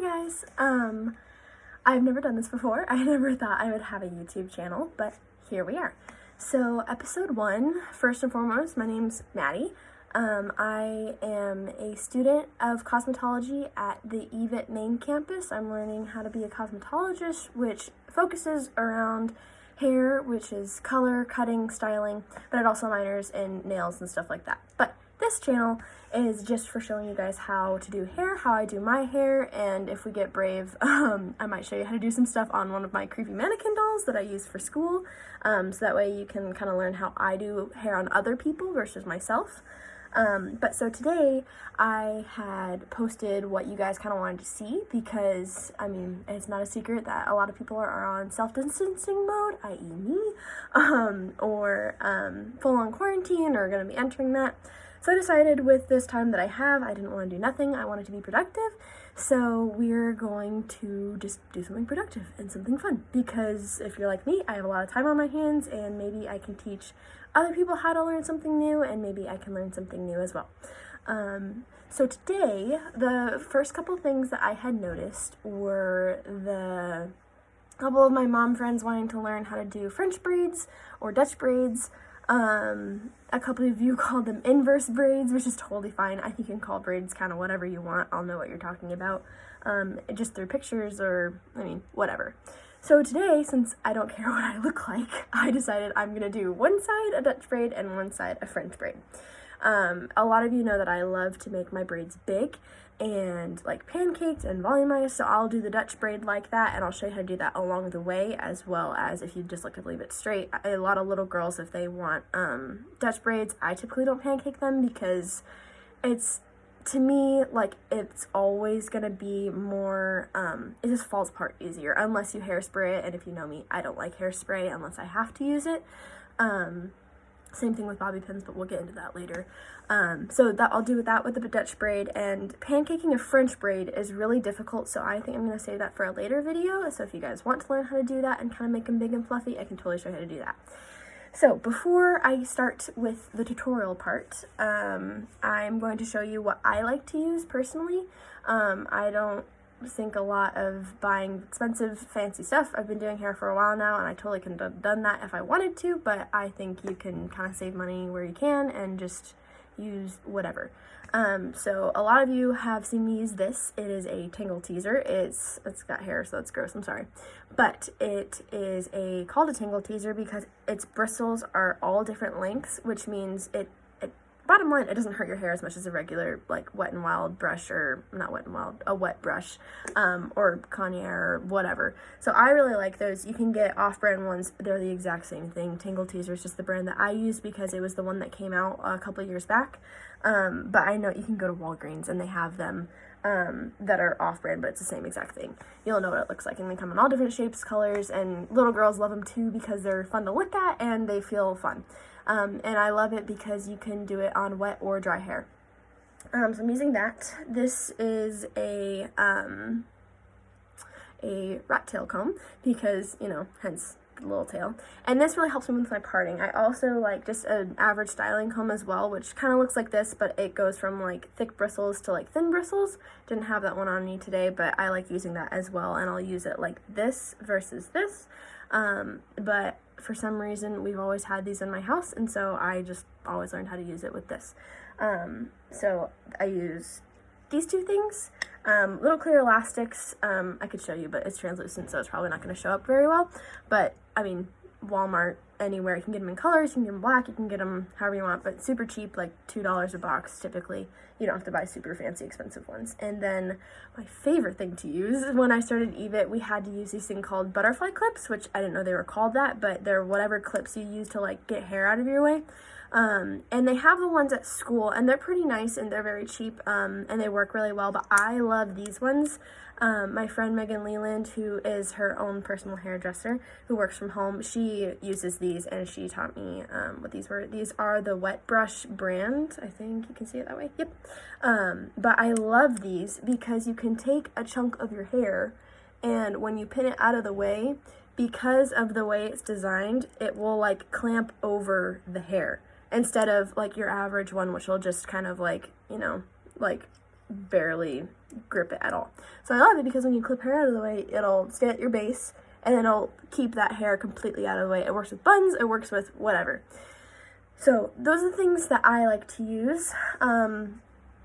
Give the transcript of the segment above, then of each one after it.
Hi guys. I've never done this before. I never thought I would have a YouTube channel, but here we are. So episode 1, first and foremost, my name's Maddie. I am a student of cosmetology at the EVIT main campus. I'm learning how to be a cosmetologist, which focuses around hair, which is color, cutting, styling, but it also minors in nails and stuff like that. But this channel is just for showing you guys how to do hair, how I do my hair, and if we get brave, I might show you how to do some stuff on one of my creepy mannequin dolls that I use for school, so that way you can kind of learn how I do hair on other people versus myself. But so today I had posted what you guys kind of wanted to see because, I mean, it's not a secret that a lot of people are on self-distancing mode, i.e. me, or full-on quarantine or going to be entering that. So I decided with this time that I have, I didn't want to do nothing, I wanted to be productive, so we're going to just do something productive and something fun, because if you're like me, I have a lot of time on my hands, and maybe I can teach other people how to learn something new, and maybe I can learn something new as well. So today, the first couple things that I had noticed were the couple of my mom friends wanting to learn how to do French braids or Dutch braids. A couple of you called them inverse braids, which is totally fine. I think you can call braids kind of whatever you want. I'll know what you're talking about, just through pictures or, I mean, whatever. So today, since I don't care what I look like, I decided I'm going to do one side a Dutch braid and one side a French braid. A lot of you know that I love to make my braids big and like pancaked and volumized, so I'll do the Dutch braid like that, and I'll show you how to do that along the way, as well as if you just like to leave it straight. A lot of little girls, if they want Dutch braids, I typically don't pancake them because it's, to me, like, it's always gonna be more, it just falls apart easier unless you hairspray it, and if you know me, I don't like hairspray unless I have to use it. Same thing with bobby pins, but we'll get into that later. So that I'll do that with the Dutch braid, and pancaking a French braid is really difficult, so I think I'm going to save that for a later video. So if you guys want to learn how to do that and kind of make them big and fluffy, I can totally show you how to do that. So before I start with the tutorial part, I'm going to show you what I like to use personally. I don't think a lot of buying expensive fancy stuff. I've been doing hair for a while now, and I totally could have done that if I wanted to, but I think you can kind of save money where you can and just use whatever. So a lot of you have seen me use this. It is a tangle teaser. It's got hair, so that's gross, I'm sorry, but it is called a tangle teaser because its bristles are all different lengths, which means bottom line, it doesn't hurt your hair as much as a regular, like, Wet n Wild brush, or not Wet n Wild, a wet brush, or Conair, or whatever. So I really like those. You can get off-brand ones. They're the exact same thing. Tangle Teaser is just the brand that I use because it was the one that came out a couple years back. But I know you can go to Walgreens and they have them that are off-brand, but it's the same exact thing. You'll know what it looks like, and they come in all different shapes, colors, and little girls love them too because they're fun to look at and they feel fun. And I love it because you can do it on wet or dry hair. So I'm using that. This is a rat tail comb because, you know, hence the little tail. And this really helps me with my parting. I also like just an average styling comb as well, which kind of looks like this, but it goes from like thick bristles to like thin bristles. Didn't have that one on me today, but I like using that as well, and I'll use it like this versus this. But for some reason, we've always had these in my house, and so I just always learned how to use it with this. So I use these two things, little clear elastics. I could show you, but it's translucent, so it's probably not going to show up very well, but I mean, Walmart, anywhere, you can get them in colors, you can get them black, you can get them however you want, but super cheap, like $2 a box typically. You don't have to buy super fancy expensive ones. And then my favorite thing to use, when I started EVIT, we had to use these thing called butterfly clips, which I didn't know they were called that, but they're whatever clips you use to like get hair out of your way. And they have the ones at school, and they're pretty nice, and they're very cheap, and they work really well, but I love these ones. My friend Megan Leland, who is her own personal hairdresser, who works from home, she uses these, and she taught me what these were. These are the Wet Brush brand. I think you can see it that way. Yep. But I love these because you can take a chunk of your hair, and when you pin it out of the way, because of the way it's designed, it will like clamp over the hair instead of like your average one, which will just kind of like, you know, like barely grip it at all. So I love it because when you clip hair out of the way, it'll stay at your base and it'll keep that hair completely out of the way. It works with buns, it works with whatever. So those are the things that I like to use.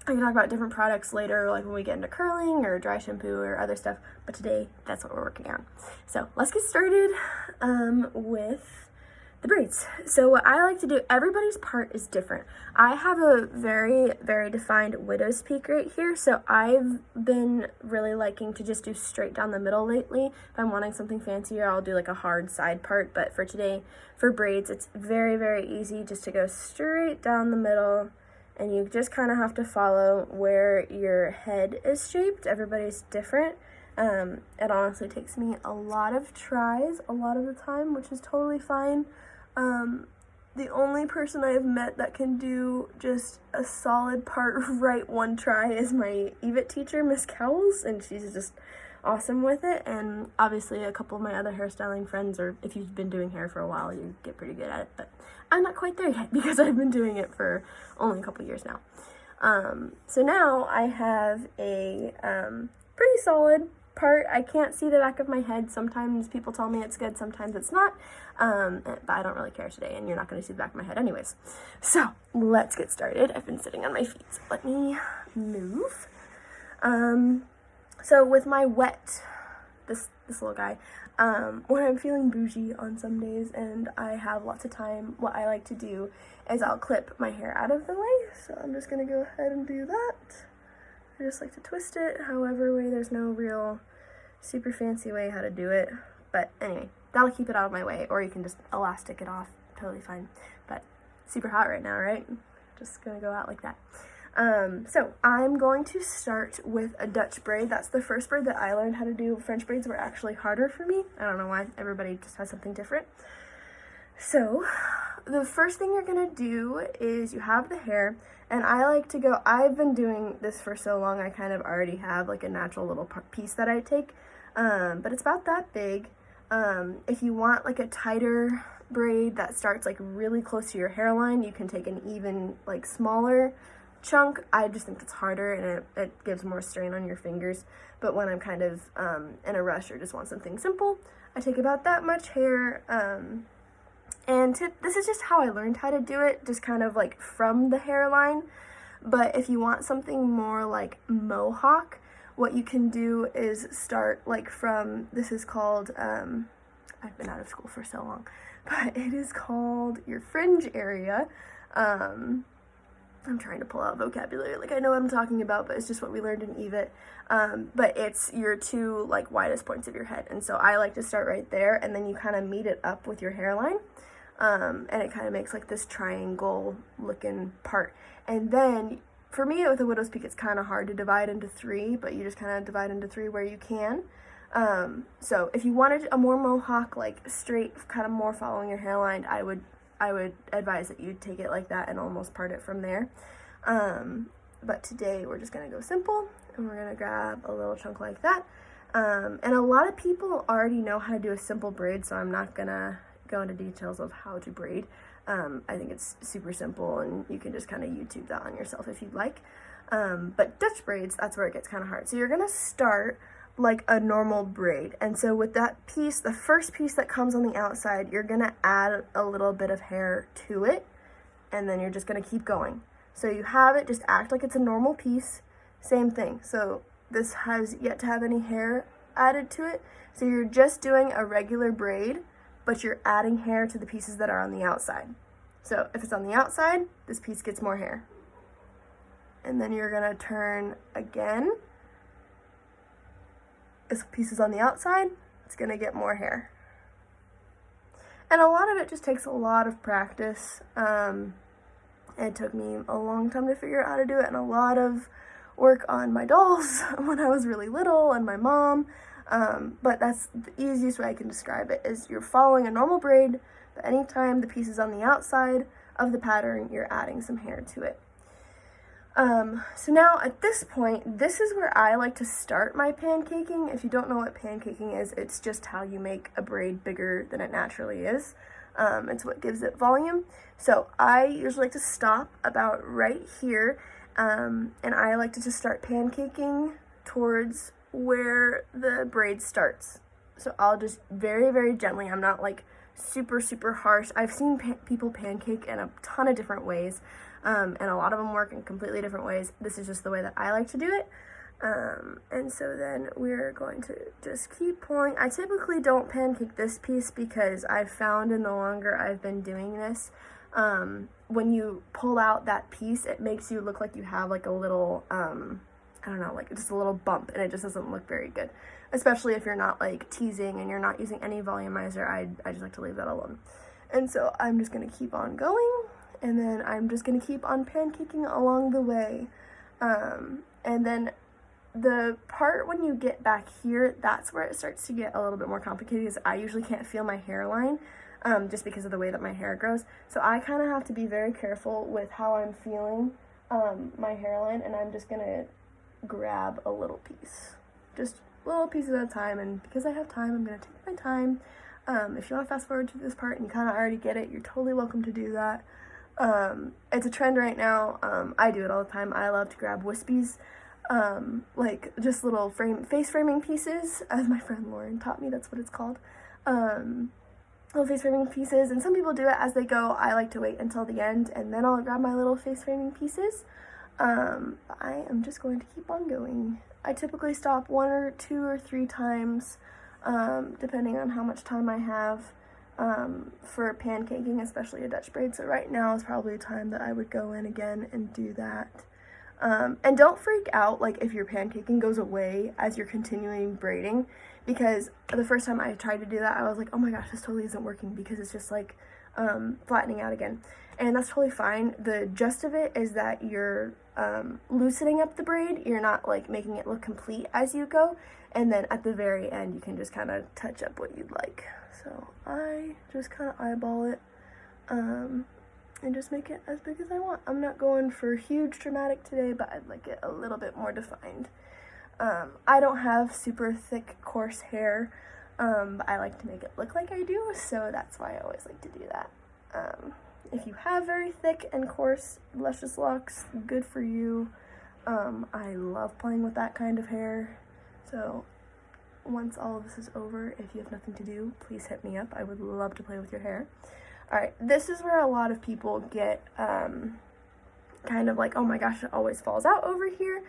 I can talk about different products later, like when we get into curling or dry shampoo or other stuff, but today that's what we're working on. So let's get started with the braids. So what I like to do, everybody's part is different. I have a very, very defined widow's peak right here, so I've been really liking to just do straight down the middle lately. If I'm wanting something fancier, I'll do like a hard side part, but for today, for braids, it's very, very easy just to go straight down the middle. And you just kind of have to follow where your head is shaped. Everybody's different. It honestly takes me a lot of tries a lot of the time, which is totally fine. The only person I've met that can do just a solid part right one try is my EVIT teacher, Miss Cowles, and she's just awesome with it. And obviously a couple of my other hairstyling friends, or if you've been doing hair for a while, you get pretty good at it, but I'm not quite there yet because I've been doing it for only a couple years now. So now I have a pretty solid part. I can't see the back of my head. Sometimes people tell me it's good, sometimes it's not, but I don't really care today, and you're not going to see the back of my head anyways. So let's get started. I've been sitting on my feet, so let me move. So with my wet, this little guy, when I'm feeling bougie on some days and I have lots of time, what I like to do is I'll clip my hair out of the way. So I'm just going to go ahead and do that. I just like to twist it however way. There's no real super fancy way how to do it. But anyway, that'll keep it out of my way, or you can just elastic it off. Totally fine. But super hot right now, right? Just going to go out like that. So I'm going to start with a Dutch braid. That's the first braid that I learned how to do. French braids were actually harder for me. I don't know why. Everybody just has something different. So the first thing you're going to do is you have the hair, and I like to go, I've been doing this for so long, I kind of already have like a natural little piece that I take, but it's about that big. If you want like a tighter braid that starts like really close to your hairline, you can take an even like smaller chunk. I just think it's harder and it gives more strain on your fingers. But when I'm kind of in a rush or just want something simple, I take about that much hair. This is just how I learned how to do it, just kind of like from the hairline. But if you want something more like mohawk, what you can do is start like from, this is called, I've been out of school for so long, but it is called your fringe area. I'm trying to pull out vocabulary, like I know what I'm talking about, but it's just what we learned in EVIT. But it's your two like widest points of your head, and so I like to start right there, and then you kind of meet it up with your hairline, and it kind of makes like this triangle looking part. And then for me with a widow's peak, it's kind of hard to divide into three, but you just kind of divide into three where you can. So if you wanted a more mohawk, like straight, kind of more following your hairline, I would advise that you take it like that and almost part it from there. But today we're just going to go simple, and we're going to grab a little chunk like that. And a lot of people already know how to do a simple braid, so I'm not going to go into details of how to braid. I think it's super simple, and you can just kind of YouTube that on yourself if you'd like. But Dutch braids, that's where it gets kind of hard. So you're going to start like a normal braid, and so with that piece, the first piece that comes on the outside, you're gonna add a little bit of hair to it, and then you're just gonna keep going. So you have it, just act like it's a normal piece, same thing. So this has yet to have any hair added to it, so you're just doing a regular braid, but you're adding hair to the pieces that are on the outside. So if it's on the outside, this piece gets more hair, and then you're gonna turn again. This piece is on the outside, it's gonna get more hair. And a lot of it just takes a lot of practice. It took me a long time to figure out how to do it, and a lot of work on my dolls when I was really little, and my mom. But that's the easiest way I can describe it, is you're following a normal braid, but anytime the piece is on the outside of the pattern, you're adding some hair to it. So now at this point, this is where I like to start my pancaking. If you don't know what pancaking is, it's just how you make a braid bigger than it naturally is. It's what gives it volume. So I usually like to stop about right here, and I like to just start pancaking towards where the braid starts. So I'll just very, very gently, I'm not like super, super harsh. I've seen people pancake in a ton of different ways, and a lot of them work in completely different ways. This is just the way that I like to do it. And so then we're going to just keep pulling. I typically don't pancake this piece because I've found in the longer I've been doing this, when you pull out that piece, it makes you look like you have like a little, I don't know, like just a little bump, and it just doesn't look very good, especially if you're not like teasing and you're not using any volumizer. I just like to leave that alone. And so I'm just going to keep on going, and then I'm just going to keep on pancaking along the way. And then the part when you get back here, that's where it starts to get a little bit more complicated, because I usually can't feel my hairline, just because of the way that my hair grows. So I kind of have to be very careful with how I'm feeling my hairline, and I'm just going to grab a little piece, just little pieces at a time. And because I have time, I'm going to take my time. If you want to fast forward to this part and you kind of already get it, you're totally welcome to do that. It's a trend right now. I do it all the time. I love to grab wispies, like just little face framing pieces, as my friend Lauren taught me, that's what it's called. Little face framing pieces, and some people do it as they go. I like to wait until the end, and then I'll grab my little face framing pieces. I am just going to keep on going. I typically stop 1 or 2 or 3 times, depending on how much time I have, for pancaking, especially a Dutch braid. So right now is probably a time that I would go in again and do that. And don't freak out, like, if your pancaking goes away as you're continuing braiding, because the first time I tried to do that, I was like, oh my gosh, this totally isn't working, because it's just like, flattening out again. And that's totally fine. The gist of it is that you're loosening up the braid. You're not like making it look complete as you go. And then at the very end, you can just kind of touch up what you'd like. So I just kind of eyeball it, and just make it as big as I want. I'm not going for huge dramatic today, but I'd like it a little bit more defined. I don't have super thick, coarse hair, but I like to make it look like I do, so that's why I always like to do that. If you have very thick and coarse, luscious locks, good for you. I love playing with that kind of hair. So once all of this is over, if you have nothing to do, please hit me up. I would love to play with your hair. Alright, this is where a lot of people get kind of like, oh my gosh, it always falls out over here.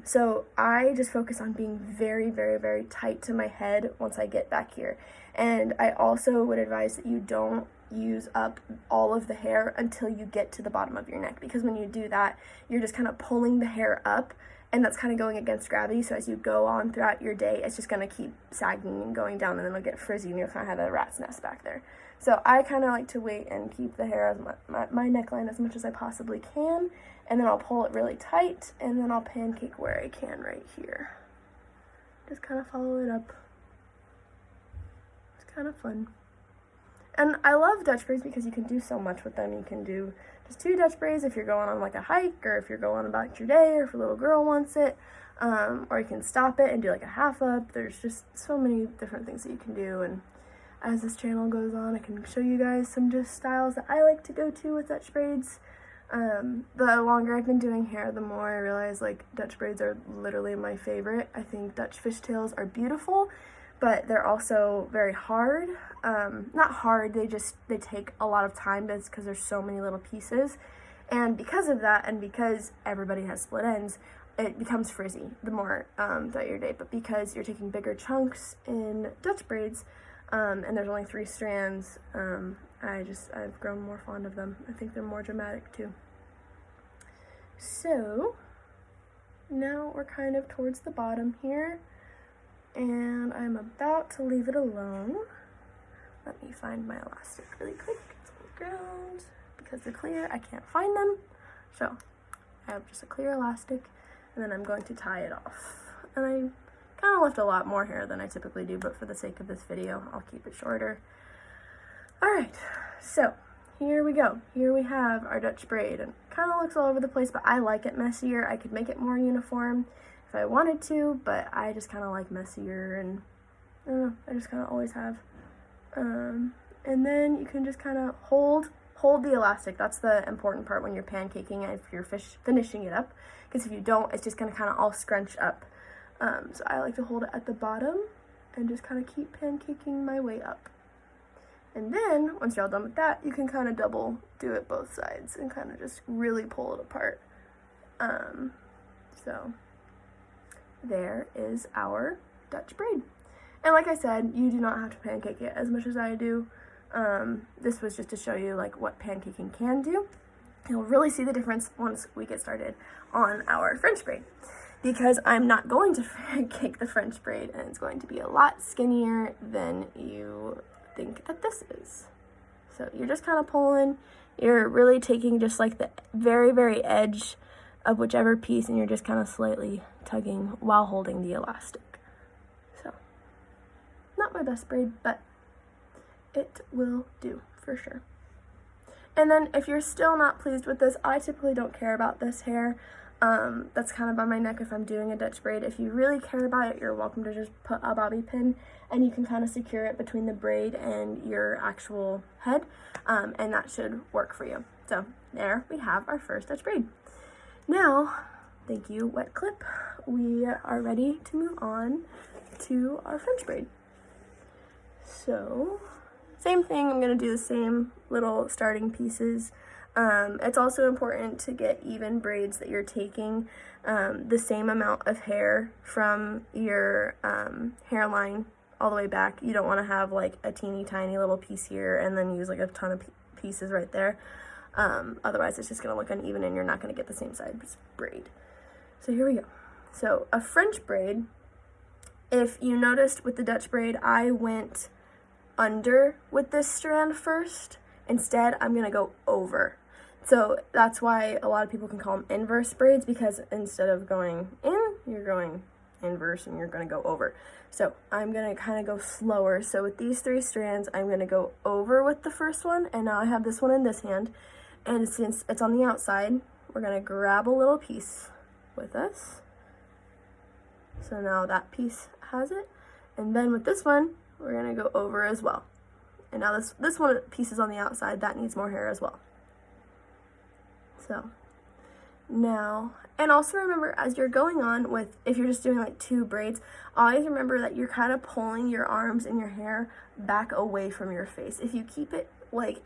So I just focus on being very, very, very tight to my head once I get back here. And I also would advise that you don't use up all of the hair until you get to the bottom of your neck, because when you do that, you're just kind of pulling the hair up, and that's kind of going against gravity. So as you go on throughout your day, it's just going to keep sagging and going down, and then it'll get frizzy, and you'll kind of have a rat's nest back there. So I kind of like to wait and keep the hair, as my neckline, as much as I possibly can, and then I'll pull it really tight, and then I'll pancake where I can right here. Just kind of follow it up. It's kind of fun. And I love Dutch braids because you can do so much with them. You can do just 2 Dutch braids if you're going on like a hike, or if you're going about your day, or if a little girl wants it, or you can stop it and do like a half up. There's just so many different things that you can do, and as this channel goes on, I can show you guys some just styles that I like to go to with Dutch braids. The longer I've been doing hair, the more I realize like Dutch braids are literally my favorite. I think Dutch fishtails are beautiful, but they're also very hard. Not hard, they take a lot of time because there's so many little pieces. And because of that, and because everybody has split ends, it becomes frizzy the more throughout your day. But because you're taking bigger chunks in Dutch braids, and there's only 3 strands, I've grown more fond of them. I think they're more dramatic too. So now we're kind of towards the bottom here, and I'm about to leave it alone. Let me find my elastic really quick. It's on the ground. Because they're clear, I can't find them. So I have just a clear elastic, and then I'm going to tie it off. And I kind of left a lot more hair than I typically do, but for the sake of this video, I'll keep it shorter. Alright, so here we go. Here we have our Dutch braid, and it kind of looks all over the place, but I like it messier. I could make it more uniform if I wanted to, but I just kind of like messier, and I don't know, I just kind of always have. And then you can just kind of hold hold the elastic. That's the important part when you're pancaking and if you're finishing it up, because if you don't, it's just going to kind of all scrunch up. So I like to hold it at the bottom and just kind of keep pancaking my way up. And then, once you're all done with that, you can kind of double do it both sides and kind of just really pull it apart. So there is our Dutch braid. And like I said, you do not have to pancake it as much as I do. This was just to show you like what pancaking can do. You'll really see the difference once we get started on our French braid, because I'm not going to pancake the French braid, and it's going to be a lot skinnier than you think that this is. So you're just kind of pulling, you're really taking just like the very, very edge of whichever piece, and you're just kind of slightly tugging while holding the elastic. So not my best braid, but it will do for sure. And then if you're still not pleased with this, I typically don't care about this hair. That's kind of on my neck if I'm doing a Dutch braid. If you really care about it, you're welcome to just put a bobby pin and you can kind of secure it between the braid and your actual head, and that should work for you. So there we have our first Dutch braid. Now, thank you, wet clip. We are ready to move on to our French braid. So same thing, I'm going to do the same little starting pieces. It's also important to get even braids that you're taking the same amount of hair from your hairline all the way back. You don't want to have like a teeny tiny little piece here and then use like a ton of pieces right there. Otherwise it's just going to look uneven and you're not going to get the same size braid. So here we go. So a French braid, if you noticed with the Dutch braid, I went under with this strand first. Instead, I'm going to go over. So that's why a lot of people can call them inverse braids, because instead of going in, you're going inverse and you're going to go over. So I'm going to kind of go slower. So with these 3 strands, I'm going to go over with the first one, and now I have this one in this hand. And since it's on the outside, we're going to grab a little piece with us. So now that piece has it. And then with this one, we're going to go over as well. And now this one piece is on the outside, that needs more hair as well. So now, and also remember as you're going on with, if you're just doing like 2 braids, always remember that you're kind of pulling your arms and your hair back away from your face. If you keep it like,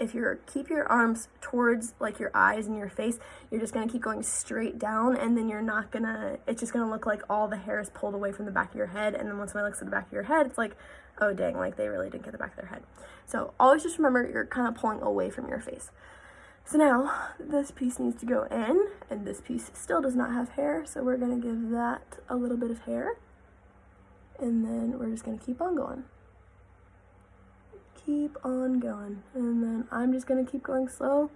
keep your arms towards like your eyes and your face, you're just going to keep going straight down, and then you're not going to, it's just going to look like all the hair is pulled away from the back of your head. And then once somebody looks at the back of your head, it's like, oh dang, like they really didn't get the back of their head. So always just remember you're kind of pulling away from your face. So now this piece needs to go in, and this piece still does not have hair, so we're going to give that a little bit of hair, and then we're just going to keep on going. Keep on going, and then I'm just going to keep going slow.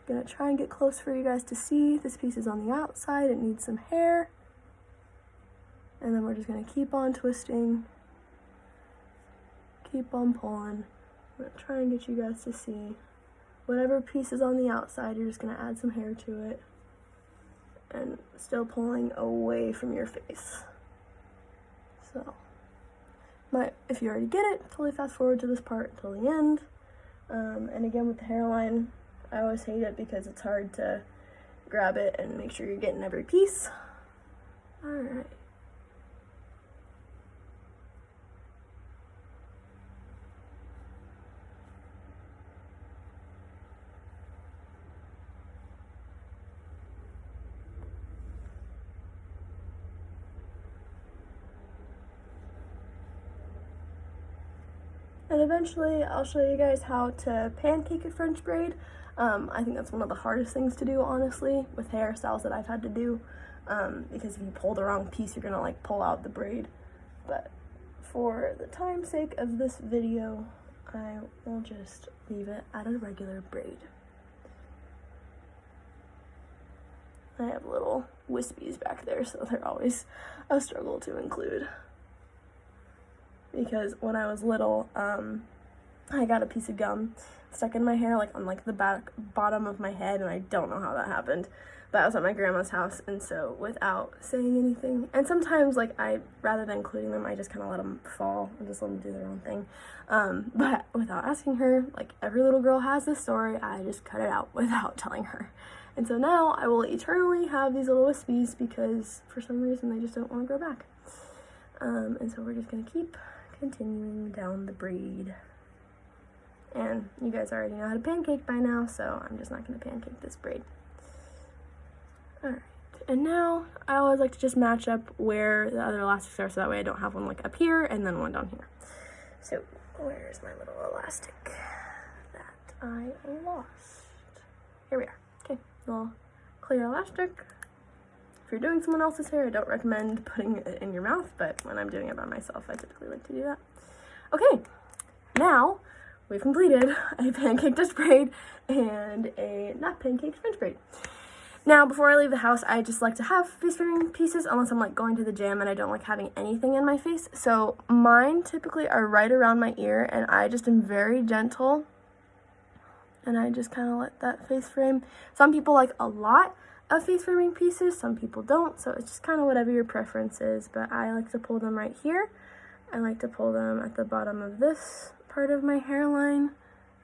I'm going to try and get close for you guys to see. This piece is on the outside, it needs some hair, and then we're just going to keep on twisting, keep on pulling. I'm going to try and get you guys to see. Whatever piece is on the outside, you're just going to add some hair to it, and still pulling away from your face. So, if you already get it, totally fast forward to this part till the end. And again, with the hairline, I always hate it because it's hard to grab it and make sure you're getting every piece. Alright. And eventually I'll show you guys how to pancake a French braid. I think that's one of the hardest things to do, honestly, with hairstyles that I've had to do, because if you pull the wrong piece, you're gonna like pull out the braid. But for the time's sake of this video, I will just leave it at a regular braid. I have little wispies back there, so they're always a struggle to include. Because when I was little, I got a piece of gum stuck in my hair, like on like the bottom of my head, and I don't know how that happened. But I was at my grandma's house, and so without saying anything, and sometimes, like, rather than including them, I just kind of let them fall and just let them do their own thing. But without asking her, like every little girl has this story, I just cut it out without telling her. And so now I will eternally have these little wispies because for some reason they just don't want to grow back. And so we're just going to keep continuing down the braid. And you guys already know how to pancake by now, so I'm just not going to pancake this braid. Alright, and now I always like to just match up where the other elastics are, so that way I don't have one like up here and then one down here. So where's my little elastic that I lost? Here we are. Okay, little clear elastic. If you're doing someone else's hair, I don't recommend putting it in your mouth, but when I'm doing it by myself, I typically like to do that. Okay, now we've completed a pancake disc braid and a not pancake French braid. Now, before I leave the house, I just like to have face-framing pieces unless I'm like going to the gym and I don't like having anything in my face. So mine typically are right around my ear, and I just am very gentle and I just kind of let that face frame. Some people like a lot of face-framing pieces, some people don't, so it's just kind of whatever your preference is, but I like to pull them right here. I like to pull them at the bottom of this part of my hairline,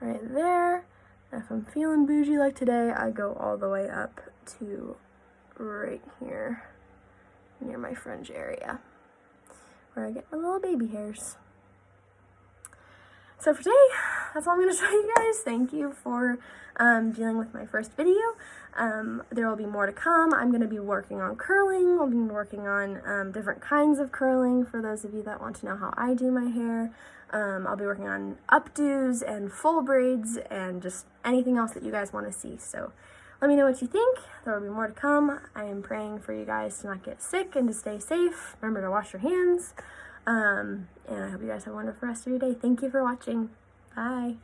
right there. If I'm feeling bougie like today, I go all the way up to right here near my fringe area where I get my little baby hairs. So for today, that's all I'm going to show you guys. Thank you for dealing with my first video. There will be more to come. I'm going to be working on curling. I'll be working on different kinds of curling for those of you that want to know how I do my hair. I'll be working on updos and full braids and just anything else that you guys want to see. So let me know what you think. There will be more to come. I am praying for you guys to not get sick and to stay safe. Remember to wash your hands. And I hope you guys have a wonderful rest of your day. Thank you for watching. Bye.